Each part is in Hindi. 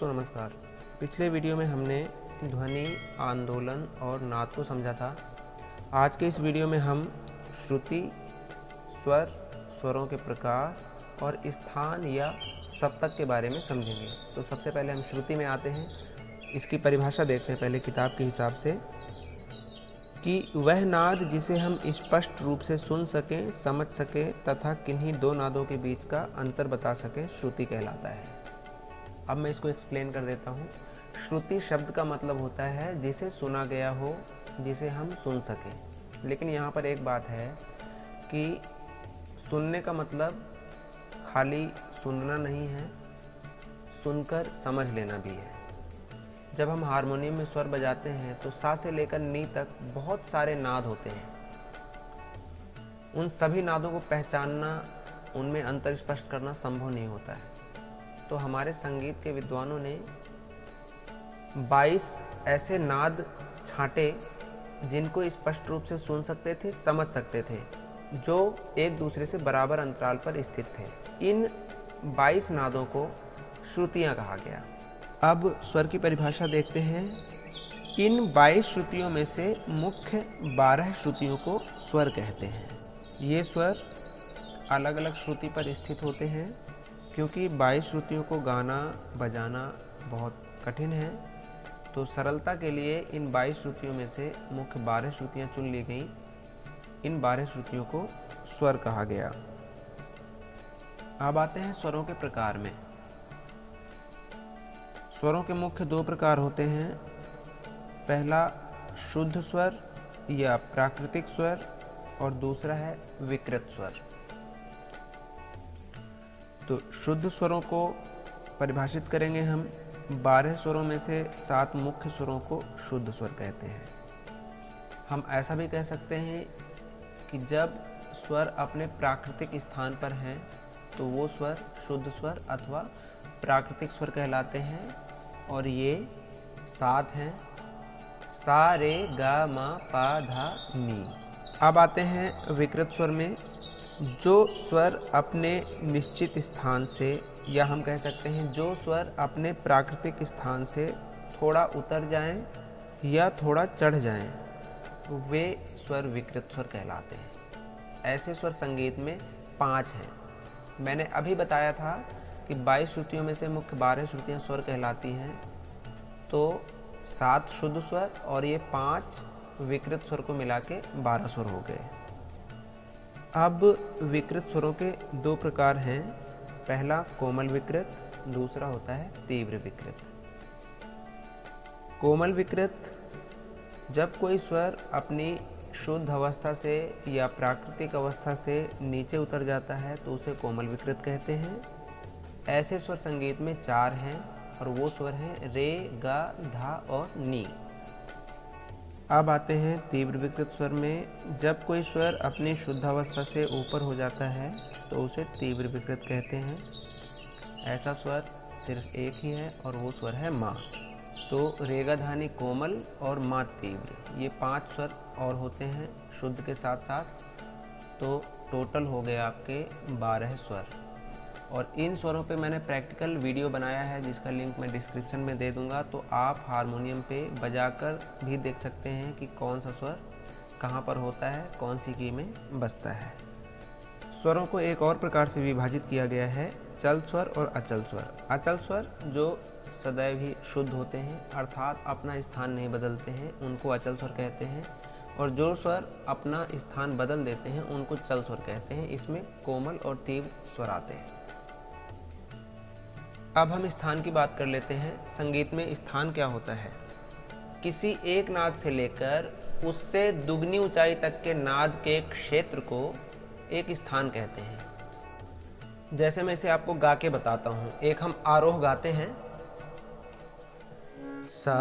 दोस्तों नमस्कार। पिछले वीडियो में हमने ध्वनि, आंदोलन और नाद को समझा था। आज के इस वीडियो में हम श्रुति, स्वर, स्वरों के प्रकार और स्थान या सप्तक के बारे में समझेंगे। तो सबसे पहले हम श्रुति में आते हैं। इसकी परिभाषा देखते हैं पहले किताब के हिसाब से कि वह नाद जिसे हम स्पष्ट रूप से सुन सकें, समझ सकें तथा किन्हीं दो नादों के बीच का अंतर बता सकें, श्रुति कहलाता है। अब मैं इसको एक्सप्लेन कर देता हूँ। श्रुति शब्द का मतलब होता है जिसे सुना गया हो, जिसे हम सुन सकें। लेकिन यहाँ पर एक बात है कि सुनने का मतलब खाली सुनना नहीं है, सुनकर समझ लेना भी है। जब हम हारमोनियम में स्वर बजाते हैं तो सा से लेकर नी तक बहुत सारे नाद होते हैं। उन सभी नादों को पहचानना, उनमें अंतर स्पष्ट करना संभव नहीं होता है। तो हमारे संगीत के विद्वानों ने 22 ऐसे नाद छांटे जिनको स्पष्ट रूप से सुन सकते थे, समझ सकते थे, जो एक दूसरे से बराबर अंतराल पर स्थित थे। इन 22 नादों को श्रुतियाँ कहा गया। अब स्वर की परिभाषा देखते हैं। इन 22 श्रुतियों में से मुख्य 12 श्रुतियों को स्वर कहते हैं। ये स्वर अलग अलग श्रुति पर स्थित होते हैं। क्योंकि 22 श्रुतियों को गाना बजाना बहुत कठिन है, तो सरलता के लिए इन 22 श्रुतियों में से मुख्य 12 श्रुतियाँ चुन ली गईं। इन 12 श्रुतियों को स्वर कहा गया। अब आते हैं स्वरों के प्रकार में। स्वरों के मुख्य 2 प्रकार होते हैं। पहला शुद्ध स्वर या प्राकृतिक स्वर और दूसरा है विकृत स्वर। तो शुद्ध स्वरों को परिभाषित करेंगे हम। 12 स्वरों में से 7 मुख्य स्वरों को शुद्ध स्वर कहते हैं। हम ऐसा भी कह सकते हैं कि जब स्वर अपने प्राकृतिक स्थान पर हैं तो वो स्वर शुद्ध स्वर अथवा प्राकृतिक स्वर कहलाते हैं। और ये 7 हैं: सा, रे, गा, मा, पा, धा, नी। अब आते हैं विकृत स्वर में। जो स्वर अपने निश्चित स्थान से, या हम कह सकते हैं जो स्वर अपने प्राकृतिक स्थान से थोड़ा उतर जाएं या थोड़ा चढ़ जाएं, वे स्वर विकृत स्वर कहलाते हैं। ऐसे स्वर संगीत में 5 हैं। मैंने अभी बताया था कि 22 श्रुतियों में से मुख्य 12 श्रुतियाँ स्वर कहलाती हैं। तो 7 शुद्ध स्वर और ये 5 विकृत स्वर को मिला के 12 स्वर हो गए। अब विकृत स्वरों के 2 प्रकार हैं। पहला कोमल विकृत, दूसरा होता है तीव्र विकृत। कोमल विकृत, जब कोई स्वर अपनी शुद्ध अवस्था से या प्राकृतिक अवस्था से नीचे उतर जाता है तो उसे कोमल विकृत कहते हैं। ऐसे स्वर संगीत में 4 हैं और वो स्वर हैं रे, गा, धा और नी। अब आते हैं तीव्र विकृत स्वर में। जब कोई स्वर अपनी शुद्ध अवस्था से ऊपर हो जाता है तो उसे तीव्र विकृत कहते हैं। ऐसा स्वर सिर्फ एक ही है और वो स्वर है मा। तो रेगा, धानी कोमल और मा तीव्र, ये 5 स्वर और होते हैं शुद्ध के साथ साथ। तो टोटल हो गए आपके 12 स्वर। और इन स्वरों पे मैंने प्रैक्टिकल वीडियो बनाया है जिसका लिंक मैं डिस्क्रिप्शन में दे दूंगा। तो आप हारमोनियम पे बजाकर भी देख सकते हैं कि कौन सा स्वर कहाँ पर होता है, कौन सी की में बजता है। स्वरों को एक और प्रकार से विभाजित किया गया है: चल स्वर और अचल स्वर। अचल स्वर जो सदैव ही शुद्ध होते हैं, अर्थात अपना स्थान नहीं बदलते हैं, उनको अचल स्वर कहते हैं। और जो स्वर अपना स्थान बदल देते हैं उनको चल स्वर कहते हैं। इसमें कोमल और तीव्र स्वर आते हैं। अब हम स्थान की बात कर लेते हैं। संगीत में स्थान क्या होता है? किसी एक नाद से लेकर उससे दुगनी ऊंचाई तक के नाद के क्षेत्र को एक स्थान कहते हैं। जैसे मैं इसे आपको गा के बताता हूँ। एक हम आरोह गाते हैं, सा,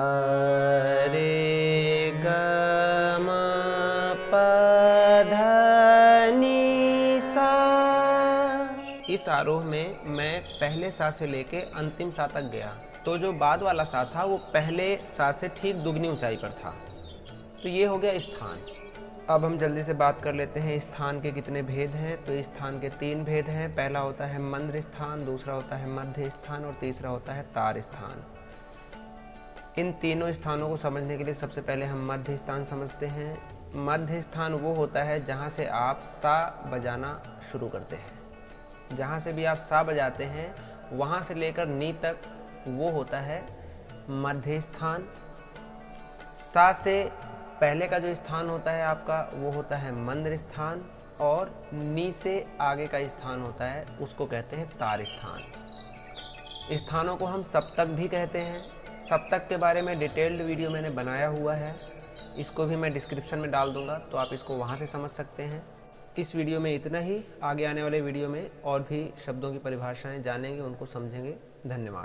रे, गा, मा, पा, धा, नी, सा। इस आरोह में मैं पहले सा से लेके अंतिम सा तक गया, तो जो बाद वाला सा था वो पहले सा से ठीक दुगनी ऊंचाई पर था। तो ये हो गया स्थान। अब हम जल्दी से बात कर लेते हैं स्थान के कितने भेद हैं। तो स्थान के 3 भेद हैं। पहला होता है मंद्र स्थान, दूसरा होता है मध्य स्थान और तीसरा होता है तार स्थान। इन तीनों स्थानों को समझने के लिए सबसे पहले हम मध्य स्थान समझते हैं। मध्य स्थान वो होता है जहाँ से आप सा बजाना शुरू करते हैं। जहाँ से भी आप सा बजाते हैं वहाँ से लेकर नी तक वो होता है मध्य स्थान। सा से पहले का जो स्थान होता है आपका वो होता है मंद्र स्थान, और नी से आगे का स्थान होता है उसको कहते हैं तार स्थान। स्थानों को हम सप्तक भी कहते हैं। सप्तक के बारे में डिटेल्ड वीडियो मैंने बनाया हुआ है, इसको भी मैं डिस्क्रिप्शन में डाल दूंगा, तो आप इसको वहाँ से समझ सकते हैं। इस वीडियो में इतना ही। आगे आने वाले वीडियो में और भी शब्दों की परिभाषाएं जानेंगे, उनको समझेंगे। धन्यवाद।